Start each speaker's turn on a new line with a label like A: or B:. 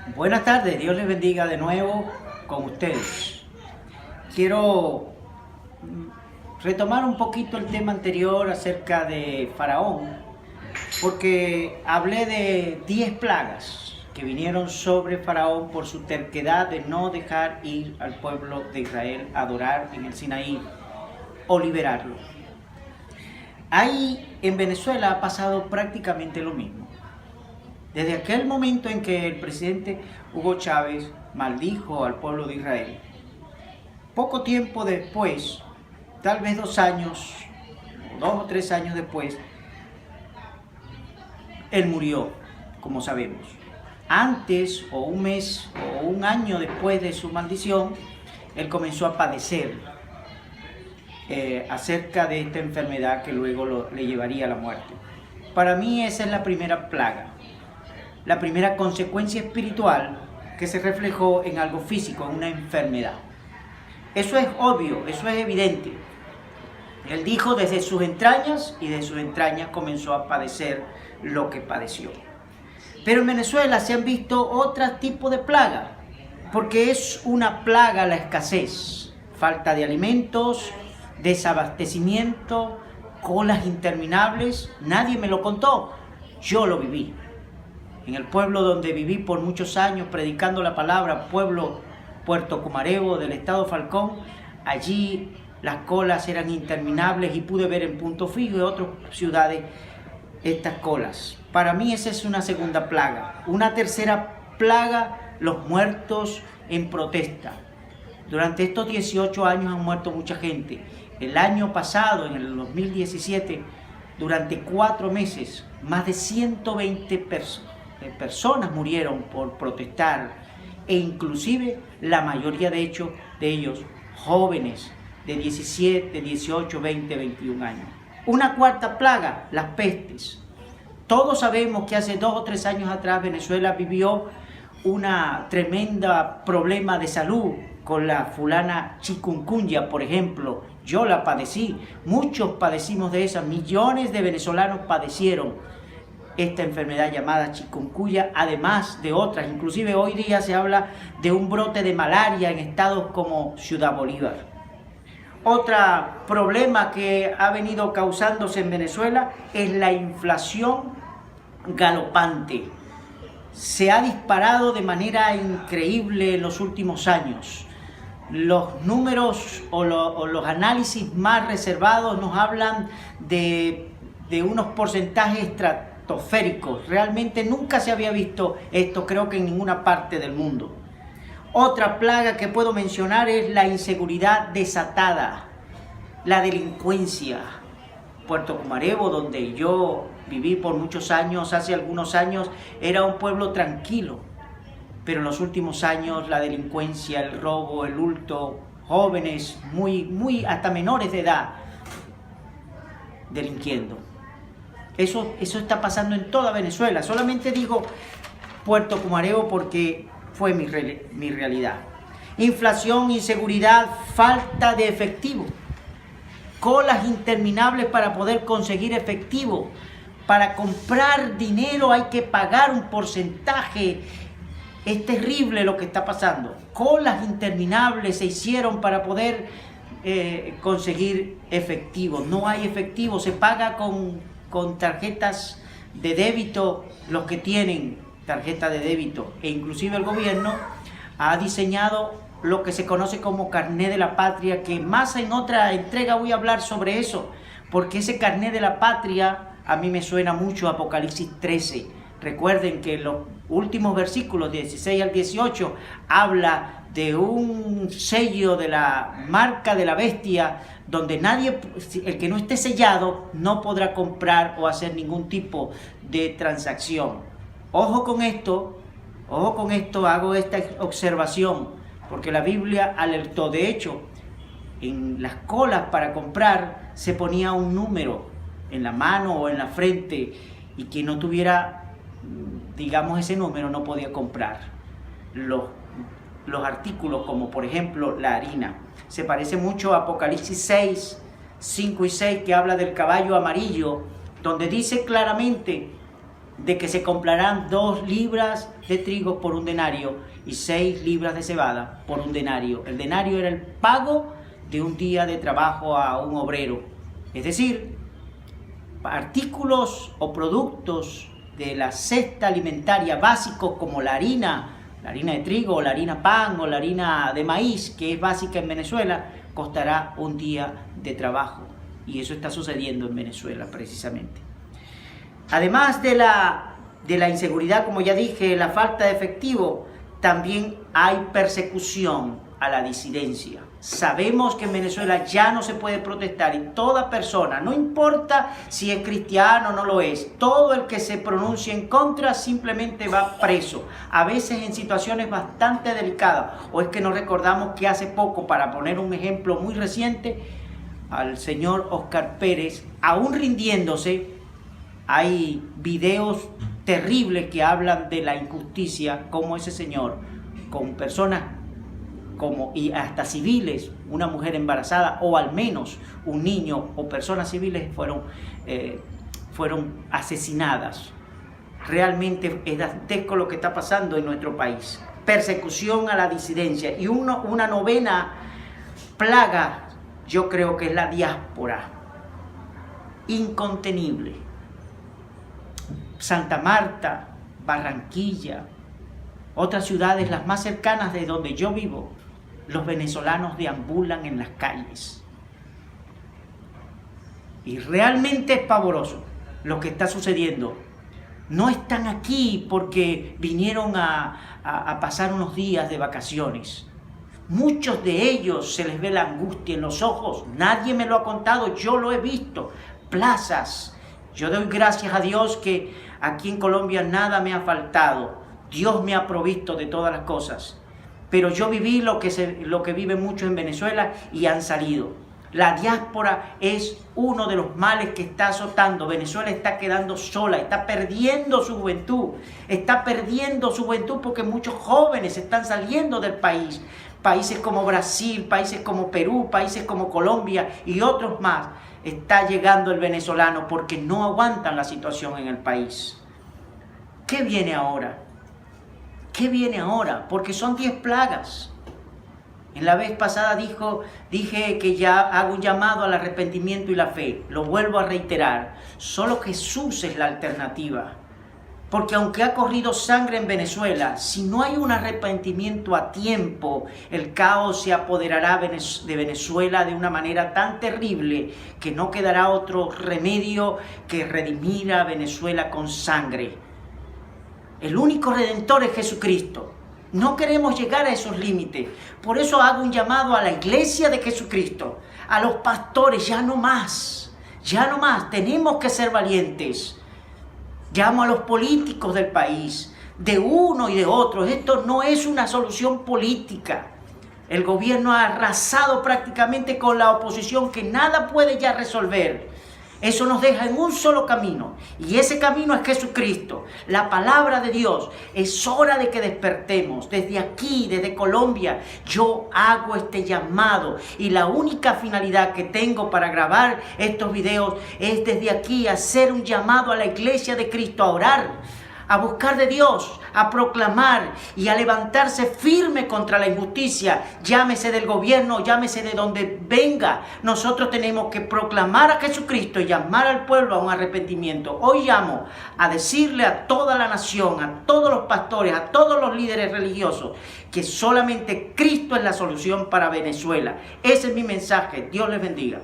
A: Buenas tardes, Dios les bendiga de nuevo con ustedes. Quiero retomar un poquito el tema anterior acerca de Faraón, porque hablé de 10 plagas que vinieron sobre Faraón por su terquedad de no dejar ir al pueblo de Israel a adorar en el Sinaí o liberarlo. Ahí en Venezuela ha pasado prácticamente lo mismo. Desde aquel momento en que el presidente Hugo Chávez maldijo al pueblo de Israel, poco tiempo después, tal vez 2 años, o 2 o 3 años después, él murió, como sabemos. Antes, o un mes, o un año después de su maldición, él comenzó a padecer acerca de esta enfermedad que luego le llevaría a la muerte. Para mí esa es la primera plaga. La primera consecuencia espiritual que se reflejó en algo físico, en una enfermedad. Eso es obvio, eso es evidente. Él dijo desde sus entrañas y de sus entrañas comenzó a padecer lo que padeció. Pero en Venezuela se han visto otro tipo de plaga, porque es una plaga la escasez, falta de alimentos, desabastecimiento, colas interminables. Nadie me lo contó, yo lo viví. En el pueblo donde viví por muchos años predicando la palabra, pueblo Puerto Cumarebo del estado Falcón, allí las colas eran interminables y pude ver en Punto Fijo y otras ciudades estas colas. Para mí esa es una segunda plaga. Una tercera plaga, los muertos en protesta. Durante estos 18 años han muerto mucha gente. El año pasado, en el 2017, durante 4 meses, más de 120 personas murieron por protestar, e inclusive la mayoría de ellos jóvenes de 17, 18, 20, 21 años. Una cuarta plaga, las pestes. Todos sabemos que hace 2 o 3 años atrás Venezuela vivió una tremenda problema de salud con la fulana chikungunya, por ejemplo. Yo la padecí, muchos padecimos de esa, millones de venezolanos padecieron esta enfermedad llamada chikungunya, además de otras. Inclusive hoy día se habla de un brote de malaria en estados como Ciudad Bolívar. Otro problema que ha venido causándose en Venezuela es la inflación galopante. Se ha disparado de manera increíble en los últimos años. Los números o los análisis más reservados nos hablan de unos porcentajes estratosféricos. Realmente nunca se había visto esto, creo que en ninguna parte del mundo. Otra plaga que puedo mencionar es la inseguridad desatada, la delincuencia. Puerto Cumarebo, donde yo viví por muchos años, hace algunos años, era un pueblo tranquilo. Pero en los últimos años la delincuencia, el robo, el hurto, jóvenes, muy hasta menores de edad, delinquiendo. Eso está pasando en toda Venezuela. Solamente digo Puerto Cumarebo porque fue mi realidad. Inflación, inseguridad, falta de efectivo. Colas interminables para poder conseguir efectivo. Para comprar dinero hay que pagar un porcentaje. Es terrible lo que está pasando. Colas interminables se hicieron para poder conseguir efectivo. No hay efectivo, se paga con tarjetas de débito los que tienen tarjeta de débito. E inclusive el gobierno ha diseñado lo que se conoce como carné de la patria, que más en otra entrega voy a hablar sobre eso, porque ese carné de la patria a mí me suena mucho a Apocalipsis 13. Recuerden que los últimos versículos 16 al 18 habla de un sello de la marca de la bestia, donde nadie, el que no esté sellado, no podrá comprar o hacer ningún tipo de transacción. Ojo con esto, hago esta observación, porque la Biblia alertó. De hecho, en las colas para comprar se ponía un número en la mano o en la frente, y quien no tuviera, digamos, ese número no podía comprar los artículos, como por ejemplo la harina. Se parece mucho a Apocalipsis 6, 5 y 6, que habla del caballo amarillo, donde dice claramente de que se comprarán 2 libras de trigo por un denario y 6 libras de cebada por un denario. El denario era el pago de un día de trabajo a un obrero. Es decir, artículos o productos de la cesta alimentaria básicos como la harina de trigo, o la harina pan o la harina de maíz, que es básica en Venezuela, costará un día de trabajo. Y eso está sucediendo en Venezuela precisamente. Además de la inseguridad, como ya dije, la falta de efectivo, también hay persecución a la disidencia. Sabemos que en Venezuela ya no se puede protestar y toda persona, no importa si es cristiano o no lo es, todo el que se pronuncie en contra simplemente va preso, a veces en situaciones bastante delicadas. O es que nos recordamos que hace poco, para poner un ejemplo muy reciente, al señor Oscar Pérez, aún rindiéndose, hay videos terribles que hablan de la injusticia, como ese señor, con personas y hasta civiles, una mujer embarazada o al menos un niño o personas civiles fueron asesinadas. Realmente es dantesco lo que está pasando en nuestro país. Persecución a la disidencia. Y una novena plaga, yo creo que es la diáspora. Incontenible. Santa Marta, Barranquilla, otras ciudades, las más cercanas de donde yo vivo, los venezolanos deambulan en las calles. Y realmente es pavoroso lo que está sucediendo. No están aquí porque vinieron a pasar unos días de vacaciones. Muchos de ellos se les ve la angustia en los ojos. Nadie me lo ha contado, yo lo he visto. Plazas. Yo doy gracias a Dios que aquí en Colombia nada me ha faltado. Dios me ha provisto de todas las cosas. Pero yo viví lo que viven muchos en Venezuela y han salido. La diáspora es uno de los males que está azotando. Venezuela está quedando sola, está perdiendo su juventud. Está perdiendo su juventud porque muchos jóvenes están saliendo del país. Países como Brasil, países como Perú, países como Colombia y otros más. Está llegando el venezolano porque no aguantan la situación en el país. ¿Qué viene ahora? ¿Qué viene ahora? Porque son 10 plagas. En la vez pasada dije que ya hago un llamado al arrepentimiento y la fe. Lo vuelvo a reiterar. Solo Jesús es la alternativa. Porque aunque ha corrido sangre en Venezuela, si no hay un arrepentimiento a tiempo, el caos se apoderará de Venezuela de una manera tan terrible que no quedará otro remedio que redimir a Venezuela con sangre. El único redentor es Jesucristo. No queremos llegar a esos límites. Por eso hago un llamado a la iglesia de Jesucristo, a los pastores, ya no más. Ya no más. Tenemos que ser valientes. Llamo a los políticos del país, de uno y de otro. Esto no es una solución política. El gobierno ha arrasado prácticamente con la oposición que nada puede ya resolver. Eso nos deja en un solo camino, y ese camino es Jesucristo, la palabra de Dios. Es hora de que despertemos. Desde aquí, desde Colombia, yo hago este llamado, y la única finalidad que tengo para grabar estos videos es desde aquí hacer un llamado a la iglesia de Cristo a orar, a buscar de Dios, a proclamar y a levantarse firme contra la injusticia, llámese del gobierno, llámese de donde venga. Nosotros tenemos que proclamar a Jesucristo y llamar al pueblo a un arrepentimiento. Hoy llamo a decirle a toda la nación, a todos los pastores, a todos los líderes religiosos, que solamente Cristo es la solución para Venezuela. Ese es mi mensaje. Dios les bendiga.